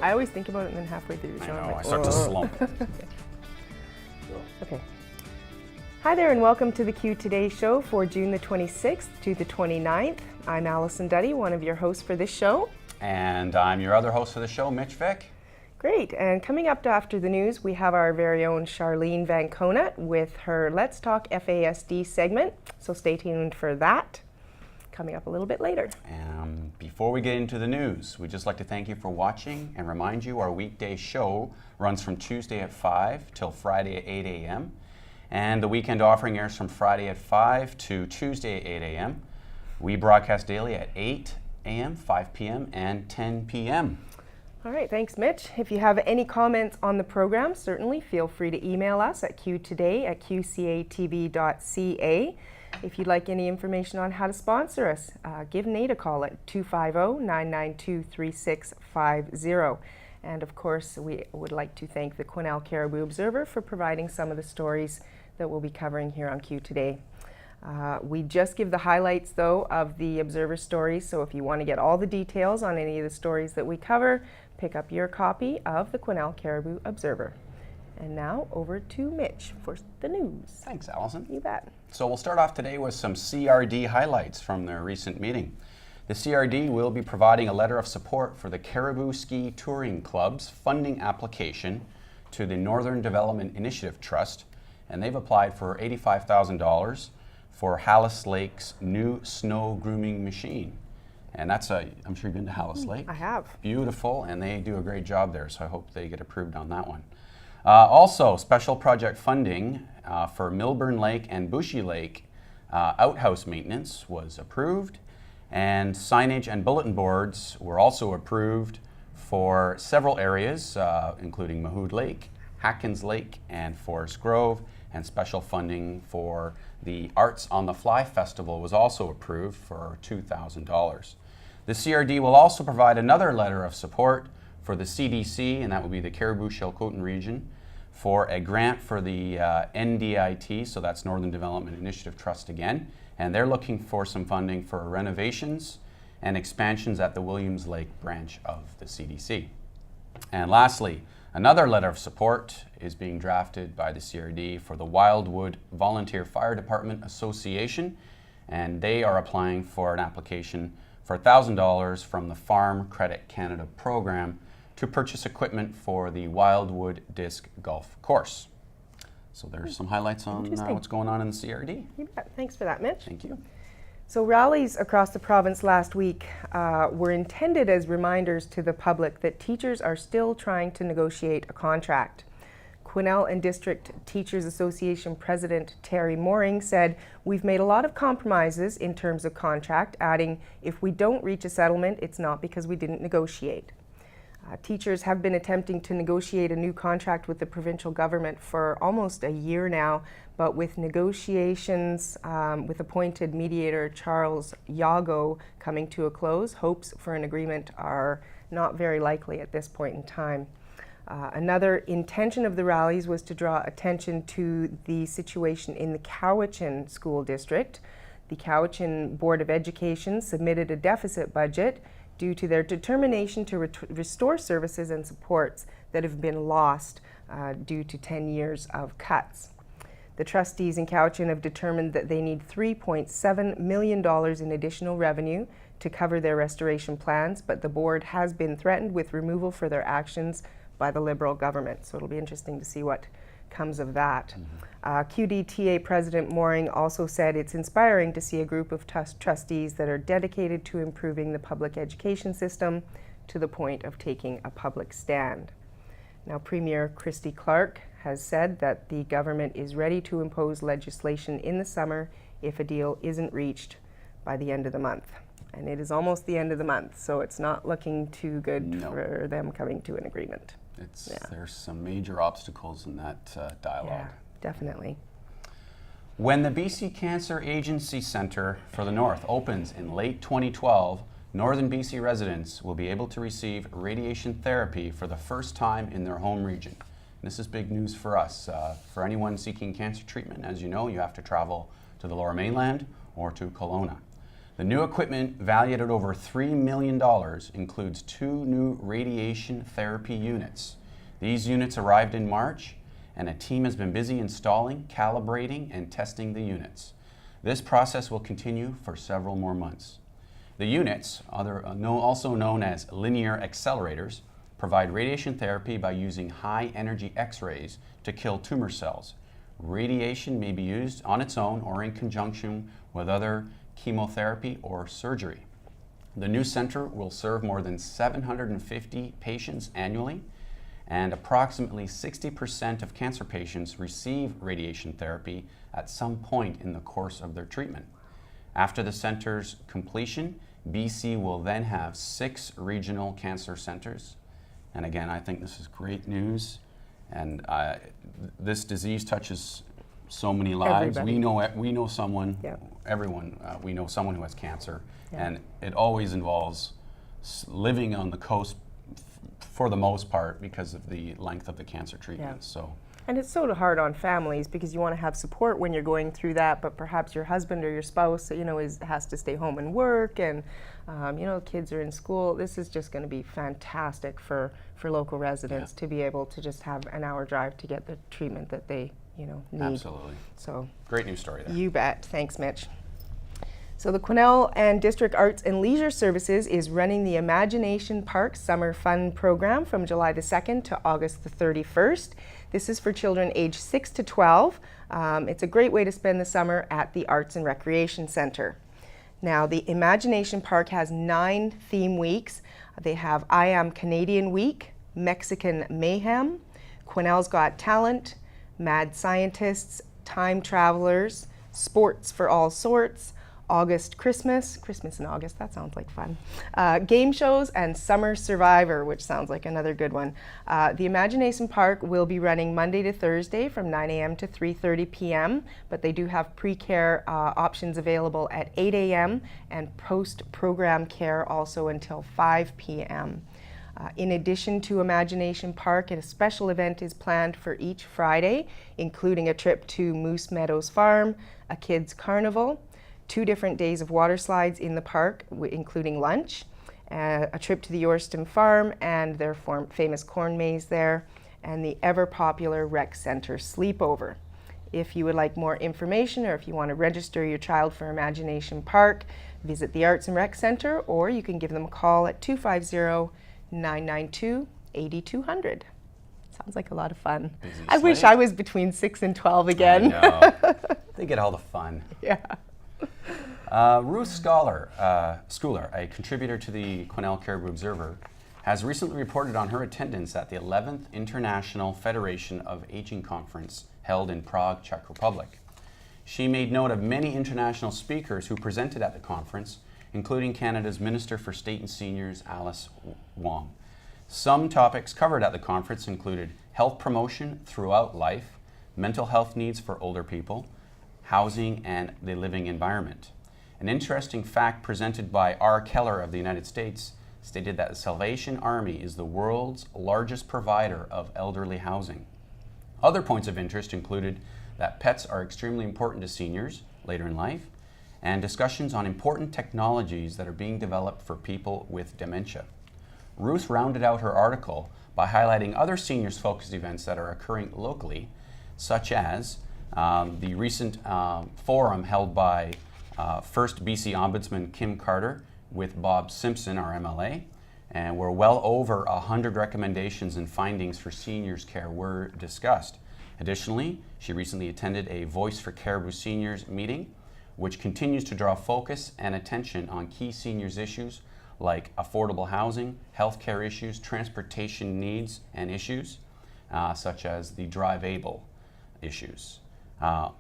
I always think about it and then halfway through the show I'm like, I start to slump. Okay. Hi there and welcome to the Q Today show for June the 26th to the 29th. I'm Allison Duddy, one of your hosts for this show. And I'm your other host for the show, Mitch Vick. Great, and coming up after the news, we have our very own Charlene VanKoughnett with her Let's Talk FASD segment, so stay tuned for that. Coming up a little bit later. Before we get into the news, we'd just like to thank you for watching and remind you our weekday show runs from Tuesday at 5 till Friday at 8 a.m. And the weekend offering airs from Friday at 5 to Tuesday at 8 a.m. We broadcast daily at 8 a.m., 5 p.m., and 10 p.m. All right, thanks, Mitch. If you have any comments on the program, certainly feel free to email us at qtoday@qcatv.ca. If you'd like any information on how to sponsor us, give Nate a call at 250-992-3650. And of course, we would like to thank the Quesnel Caribou Observer for providing some of the stories that we'll be covering here on Q Today. We just give the highlights, though, of the Observer stories, so if you want to get all the details on any of the stories that we cover, pick up your copy of the Quesnel Caribou Observer. And now, over to Mitch for the news. Thanks, Allison. You bet. So we'll start off today with some CRD highlights from their recent meeting. The CRD will be providing a letter of support for the Caribou Ski Touring Club's funding application to the Northern Development Initiative Trust, and they've applied for $85,000 for Hallis Lake's new snow grooming machine. And that's I'm sure you've been to Hallis Lake. I have. Beautiful, and they do a great job there, so I hope they get approved on that one. Also, special project funding for Milburn Lake and Bushy Lake outhouse maintenance was approved, and signage and bulletin boards were also approved for several areas, including Mahood Lake, Hatkins Lake, and Forest Grove, and special funding for the Arts on the Fly Festival was also approved for $2,000. The CRD will also provide another letter of support for the CDC, and that will be the Caribou-Chilcotin region, for a grant for the NDIT, so that's Northern Development Initiative Trust again, and they're looking for some funding for renovations and expansions at the Williams Lake branch of the CDC. And lastly, another letter of support is being drafted by the CRD for the Wildwood Volunteer Fire Department Association, and they are applying for an application for $1,000 from the Farm Credit Canada program to purchase equipment for the Wildwood Disc Golf Course. So there's some highlights on what's going on in the CRD. You bet. Thanks for that, Mitch. Thank you. So rallies across the province last week were intended as reminders to the public that teachers are still trying to negotiate a contract. Quesnel and District Teachers Association President Terry Mooring said, "We've made a lot of compromises in terms of contract," adding, "If we don't reach a settlement, it's not because we didn't negotiate." Teachers have been attempting to negotiate a new contract with the provincial government for almost a year now, but with negotiations with appointed mediator Charles Yago coming to a close, hopes for an agreement are not very likely at this point in time. Another intention of the rallies was to draw attention to the situation in the Cowichan School District. The Cowichan Board of Education submitted a deficit budget due to their determination to restore services and supports that have been lost due to 10 years of cuts. The trustees in Cowichan have determined that they need $3.7 million in additional revenue to cover their restoration plans, but the board has been threatened with removal for their actions by the Liberal government. So it'll be interesting to see what comes of that. QDTA President Mooring also said it's inspiring to see a group of trustees that are dedicated to improving the public education system to the point of taking a public stand. Now, Premier Christy Clark has said that the government is ready to impose legislation in the summer if a deal isn't reached by the end of the month. And it is almost the end of the month, so it's not looking too good for them coming to an agreement. There's some major obstacles in that dialogue. Yeah, definitely. When the BC Cancer Agency Centre for the North opens in late 2012, Northern BC residents will be able to receive radiation therapy for the first time in their home region. And this is big news for us. For anyone seeking cancer treatment, as you know, you have to travel to the Lower Mainland or to Kelowna. The new equipment, valued at over $3 million, includes 2 new radiation therapy units. These units arrived in March, and a team has been busy installing, calibrating, and testing the units. This process will continue for several more months. The units, also known as linear accelerators, provide radiation therapy by using high-energy X-rays to kill tumor cells. Radiation may be used on its own or in conjunction with other chemotherapy or surgery. The new center will serve more than 750 patients annually, and approximately 60% of cancer patients receive radiation therapy at some point in the course of their treatment. After the center's completion, BC will then have 6 regional cancer centers. And again, I think this is great news. And this disease touches so many lives. Everybody. We know someone, everyone, we know someone who has cancer. And it always involves living on the coast for the most part because of the length of the cancer treatment. So. And it's so hard on families because you want to have support when you're going through that, but perhaps your husband or your spouse, has to stay home and work, and kids are in school. This is just going to be fantastic for local residents to be able to just have an hour drive to get the treatment that they need. Absolutely. So great news story there. You bet. Thanks, Mitch. So the Quesnel and District Arts and Leisure Services is running the Imagination Park Summer Fun Program from July the 2nd to August the 31st. This is for children aged 6 to 12. It's a great way to spend the summer at the Arts and Recreation Center. Now, the Imagination Park has 9 theme weeks. They have I Am Canadian Week, Mexican Mayhem, Quesnel's Got Talent, Mad Scientists, Time Travelers, Sports for All Sorts, August Christmas in August, that sounds like fun, game shows, and Summer Survivor, which sounds like another good one. The Imagination Park will be running Monday to Thursday from 9 a.m. to 3:30 p.m., but they do have pre-care options available at 8 a.m. and post-program care also until 5 p.m. In addition to Imagination Park, a special event is planned for each Friday, including a trip to Moose Meadows Farm, a kids' carnival, 2 different days of water slides in the park, including lunch, a trip to the Yorston Farm and their famous corn maze there, and the ever-popular Rec Center sleepover. If you would like more information or if you want to register your child for Imagination Park, visit the Arts and Rec Center, or you can give them a call at 250-992-8200. Sounds like a lot of fun. I wish I was between 6 and 12 again. I know. They get all the fun. Yeah. Ruth Schooler, a contributor to the Quesnel Caribou Observer, has recently reported on her attendance at the 11th International Federation of Aging Conference held in Prague, Czech Republic. She made note of many international speakers who presented at the conference, including Canada's Minister for State and Seniors, Alice Wong. Some topics covered at the conference included health promotion throughout life, mental health needs for older people, housing, and the living environment. An interesting fact presented by R. Keller of the United States stated that the Salvation Army is the world's largest provider of elderly housing. Other points of interest included that pets are extremely important to seniors later in life, and discussions on important technologies that are being developed for people with dementia. Ruth rounded out her article by highlighting other seniors-focused events that are occurring locally, such as the recent forum held by First BC Ombudsman Kim Carter with Bob Simpson, our MLA, and where well over 100 recommendations and findings for seniors care were discussed. Additionally, she recently attended a Voice for Caribou Seniors meeting, which continues to draw focus and attention on key seniors issues like affordable housing, healthcare issues, transportation needs and issues, such as the drive-able issues.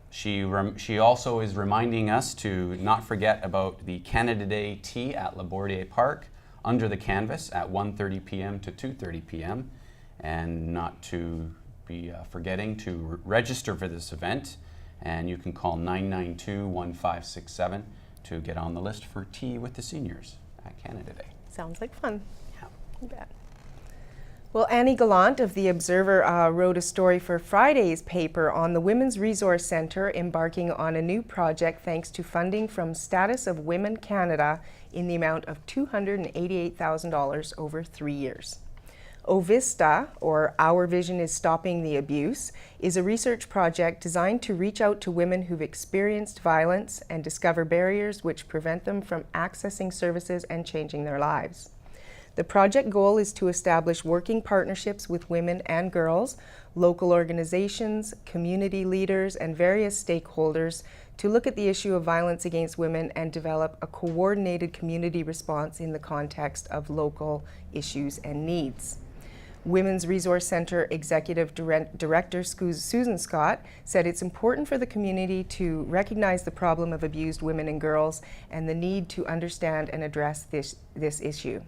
She also is reminding us to not forget about the Canada Day tea at Labordier Park under the canvas at 1:30 p.m. to 2:30 p.m. and not to be forgetting to register for this event, and you can call 992-1567 to get on the list for tea with the seniors at Canada Day. Sounds like fun. Yeah. You bet. Well, Annie Gallant of The Observer wrote a story for Friday's paper on the Women's Resource Centre embarking on a new project thanks to funding from Status of Women Canada in the amount of $288,000 over 3 years. OVISTA, or Our Vision is Stopping the Abuse, is a research project designed to reach out to women who've experienced violence and discover barriers which prevent them from accessing services and changing their lives. The project goal is to establish working partnerships with women and girls, local organizations, community leaders, and various stakeholders to look at the issue of violence against women and develop a coordinated community response in the context of local issues and needs. Women's Resource Centre Executive Director Susan Scott said it's important for the community to recognize the problem of abused women and girls and the need to understand and address this issue.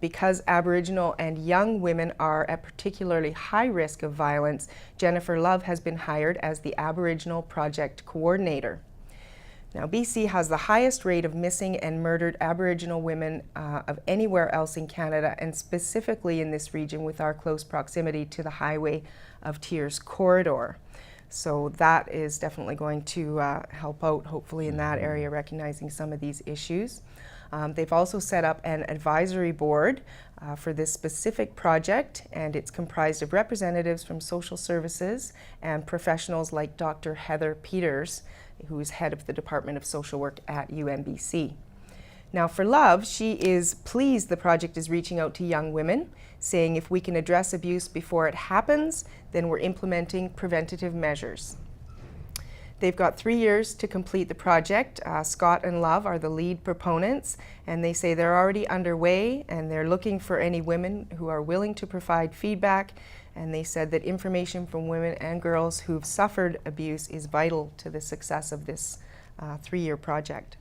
Because Aboriginal and young women are at particularly high risk of violence, Jennifer Love has been hired as the Aboriginal Project Coordinator. Now, BC has the highest rate of missing and murdered Aboriginal women of anywhere else in Canada, and specifically in this region with our close proximity to the Highway of Tears corridor. So that is definitely going to help out, hopefully, in that area, recognizing some of these issues. They've also set up an advisory board for this specific project, and it's comprised of representatives from social services and professionals like Dr. Heather Peters, who is head of the Department of Social Work at UNBC. Now for Love, she is pleased the project is reaching out to young women, saying if we can address abuse before it happens, then we're implementing preventative measures. They've got 3 years to complete the project. Scott and Love are the lead proponents, and they say they're already underway and they're looking for any women who are willing to provide feedback. And they said that information from women and girls who've suffered abuse is vital to the success of this 3-year project.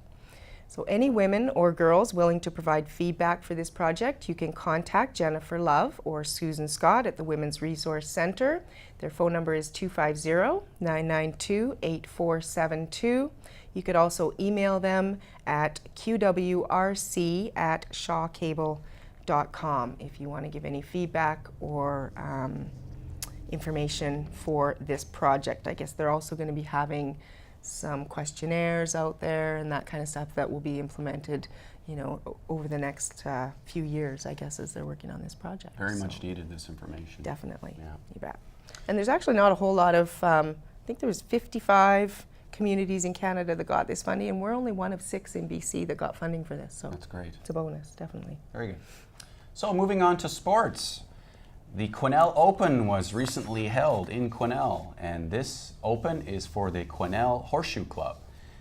So any women or girls willing to provide feedback for this project, you can contact Jennifer Love or Susan Scott at the Women's Resource Centre. Their phone number is 250-992-8472. You could also email them at qwrc@shawcable.com if you want to give any feedback or information for this project. I guess they're also going to be having some questionnaires out there and that kind of stuff that will be implemented, you know, over the next few years, I guess, as they're working on this project. Very much needed, this information. Definitely, Yeah. You bet. And there's actually not a whole lot of, I think there was 55 communities in Canada that got this funding, and we're only one of 6 in BC that got funding for this, so that's great. It's a bonus, definitely. Very good. So moving on to sports. The Quesnel Open was recently held in Quesnel, and this Open is for the Quesnel Horseshoe Club.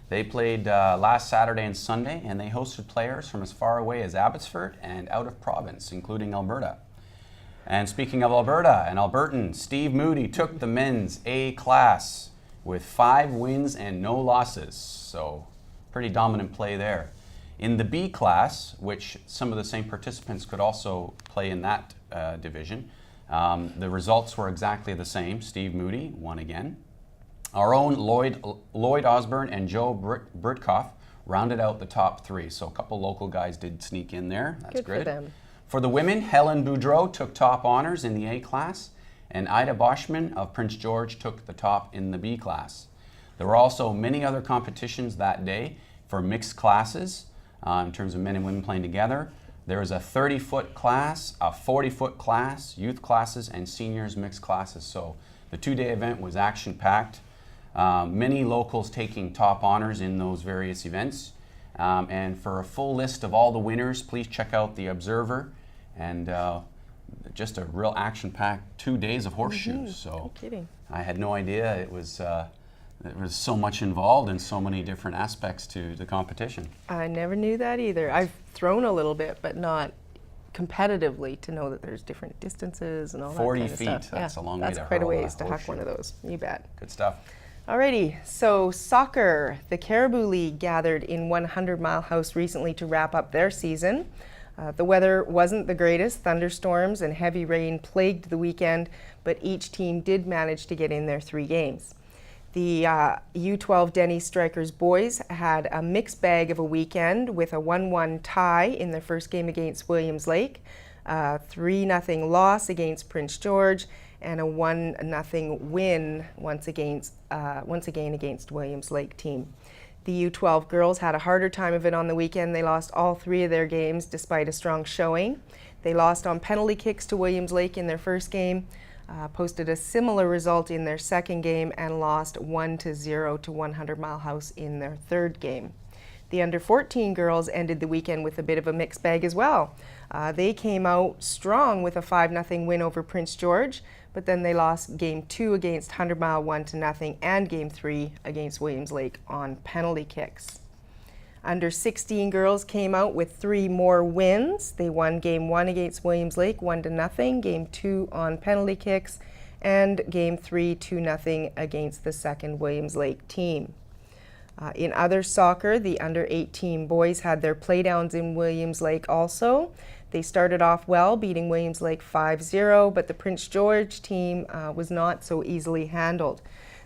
They played last Saturday and Sunday, and they hosted players from as far away as Abbotsford and out of province, including Alberta. And speaking of Alberta, an Albertan, Steve Moody, took the men's A class with 5 wins and no losses, so pretty dominant play there. In the B class, which some of the same participants could also play in that division, the results were exactly the same. Steve Moody won again. Our own Lloyd Osborne and Joe Britkoff rounded out the top 3, so a couple local guys did sneak in there. That's good for them. For the women, Helen Boudreau took top honors in the A class, and Ida Boschman of Prince George took the top in the B class. There were also many other competitions that day for mixed classes in terms of men and women playing together. There was a 30-foot class, a 40-foot class, youth classes, and seniors mixed classes. So the 2-day event was action-packed. Many locals taking top honors in those various events. And for a full list of all the winners, please check out The Observer. And just a real action-packed 2 days of horseshoes. So no kidding. I had no idea it was there was so much involved in so many different aspects to the competition. I never knew that either. I've thrown a little bit, but not competitively, to know that there's different distances and all that kind of 40 feet, stuff. that's a long way to That's quite a hurl a ways to hack horseshoe. one of those. You bet. Good stuff. Alrighty, so soccer. The Caribou League gathered in 100 Mile House recently to wrap up their season. The weather wasn't the greatest. Thunderstorms and heavy rain plagued the weekend, but each team did manage to get in their 3 games. The U12 Denny Strikers boys had a mixed bag of a weekend with a 1-1 tie in their first game against Williams Lake. 3-0 loss against Prince George, and a 1-0 win once again against Williams Lake team. The U12 girls had a harder time of it on the weekend. They lost all 3 of their games despite a strong showing. They lost on penalty kicks to Williams Lake in their first game, posted a similar result in their second game, and lost 1-0 to 100 Mile House in their third game. The under 14 girls ended the weekend with a bit of a mixed bag as well. They came out strong with a 5-0 win over Prince George, but then they lost game 2 against 100 Mile 1-0 and game 3 against Williams Lake on penalty kicks. Under 16 girls came out with 3 more wins. They won game 1 against Williams Lake 1-0, game 2 on penalty kicks, and game 3 2-0 against the second Williams Lake team. In other soccer, the under 18 boys had their playdowns in Williams Lake also. They started off well, beating Williams Lake 5-0, but the Prince George team was not so easily handled.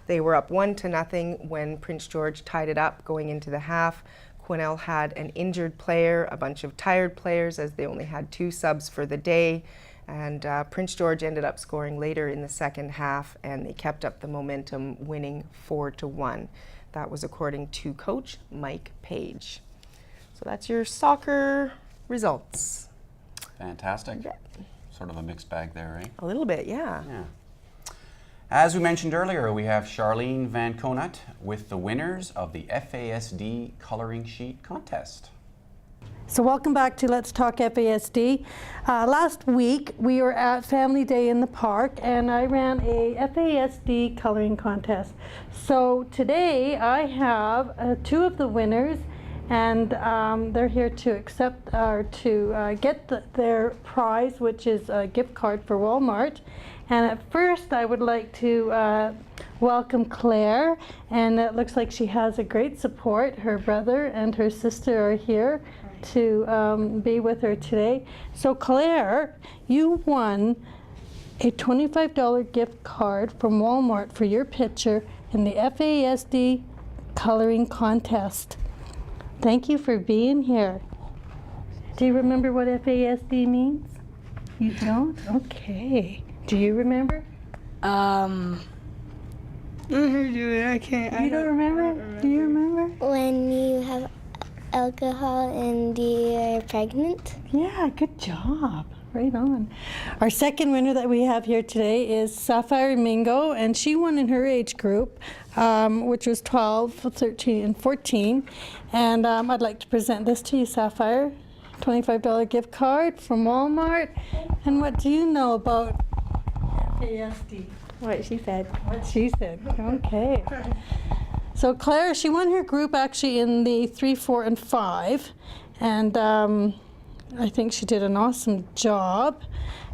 They were up 1-0 when Prince George tied it up going into the half. Quesnel had an injured player, a bunch of tired players, as they only had 2 subs for the day, and Prince George ended up scoring later in the second half, and they kept up the momentum, winning 4-1. That was according to coach Mike Page. So that's your soccer results. Fantastic. Sort of a mixed bag there, eh? A little bit, yeah. As we mentioned earlier, we have Charlene VanKoughnett with the winners of the FASD coloring sheet contest. So welcome back to Let's Talk FASD. Last week we were at Family Day in the park and I ran a FASD coloring contest. So today I have 2 of the winners, and they're here to accept or to get their prize, which is a gift card for Walmart. And at first I would like to welcome Claire, and it looks like she has a great support. Her brother and her sister are here to be with her today. So Claire, you won a $25 gift card from Walmart for your picture in the FASD coloring contest. Thank you for being here. Do you remember what FASD means? You don't? Okay. Do you remember? I can't. You don't remember? Do you remember? When you have alcohol and you're pregnant. Yeah, good job. Right on. Our second winner that we have here today is Sapphire Mingo, and she won in her age group, which was 12, 13, and 14. And I'd like to present this to you, Sapphire. $25 gift card from Walmart. And what do you know about FASD? What she said. What she said. Okay. So Claire, she won her group actually in the 3, 4, and 5. And I think she did an awesome job.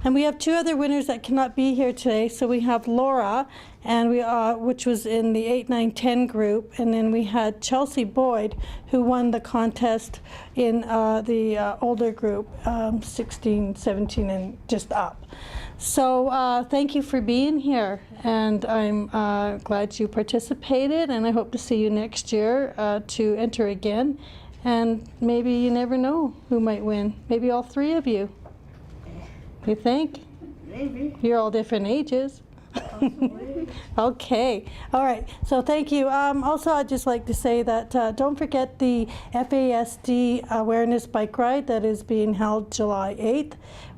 And we have 2 other winners that cannot be here today. So we have Laura, and which was in the 8, 9, 10 group. And then we had Chelsea Boyd, who won the contest in the older group, 16, 17, and just up. So thank you for being here, and I'm glad you participated, and I hope to see you next year to enter again. And maybe, you never know who might win. Maybe all 3 of you. You think? Maybe. You're all different ages. Okay. All right. So thank you. Also, I'd just like to say that don't forget the FASD awareness bike ride that is being held July 8th.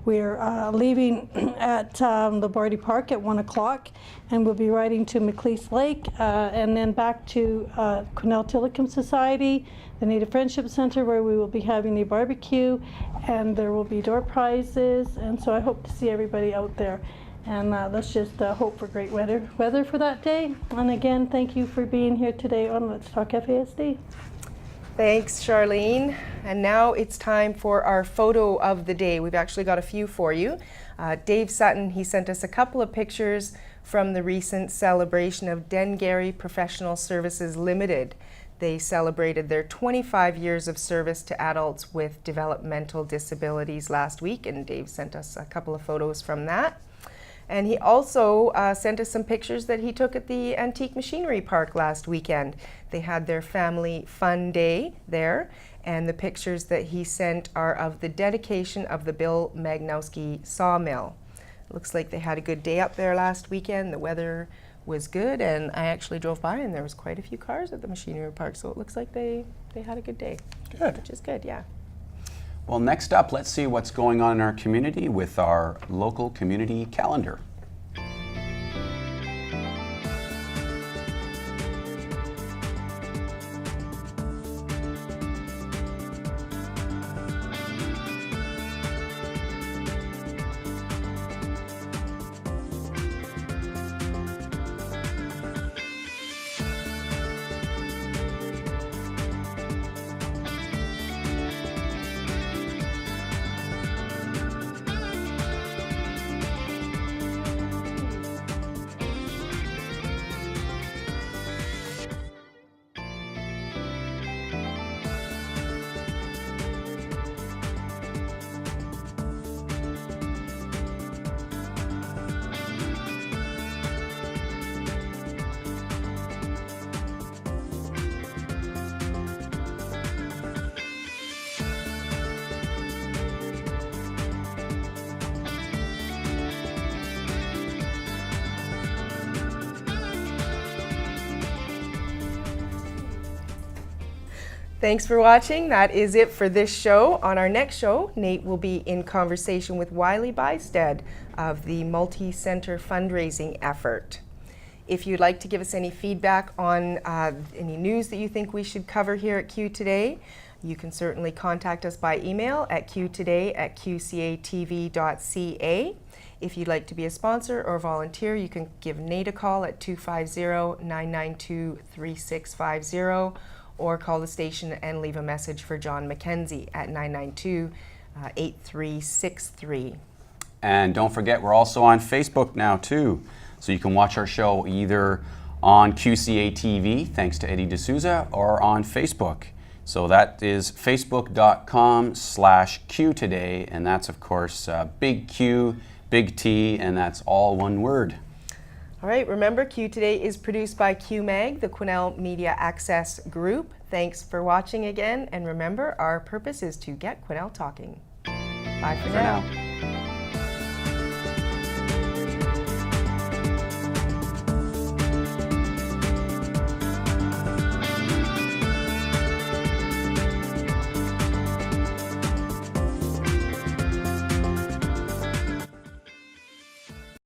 We're leaving at the Barty Park at 1 o'clock, and we'll be riding to McLeese Lake and then back to Quesnel Tillicum Society, the Native Friendship Center, where we will be having a barbecue, and there will be door prizes. And so I hope to see everybody out there. And let's just hope for great weather for that day. And again, thank you for being here today on Let's Talk FASD. Thanks, Charlene. And now it's time for our photo of the day. We've actually got a few for you. Dave Sutton, he sent us a couple of pictures from the recent celebration of Dengarry Professional Services Limited. They celebrated their 25 years of service to adults with developmental disabilities last week, and Dave sent us a couple of photos from that. And he also sent us some pictures that he took at the Antique Machinery Park last weekend. They had their family fun day there, And the pictures that he sent are of the dedication of the Bill Magnowski sawmill. It looks like they had a good day up there last weekend. The weather was good, and I actually drove by and there was quite a few cars at the machinery park, so it looks like they had a good day. Good. Which is good, yeah. Well, next up, let's see what's going on in our community with our local community calendar. Thanks for watching. That is it for this show. On our next show, Nate will be in conversation with Wiley Bystead of the Multi-Center fundraising effort. If you'd like to give us any feedback on any news that you think we should cover here at Q Today, you can certainly contact us by email at qtoday@qcatv.ca. If you'd like to be a sponsor or volunteer, you can give Nate a call at 250-992-3650 or call the station and leave a message for John McKenzie at 992-8363. And don't forget, we're also on Facebook now too. So you can watch our show either on QCA TV, thanks to Eddie D'Souza, or on Facebook. So that is facebook.com/Q Today, and that's of course big Q, big T, and that's all one word. All right, remember Q Today is produced by QMag, the Quesnel Media Access Group. Thanks for watching again, and remember, our purpose is to get Quesnel talking. Bye for now.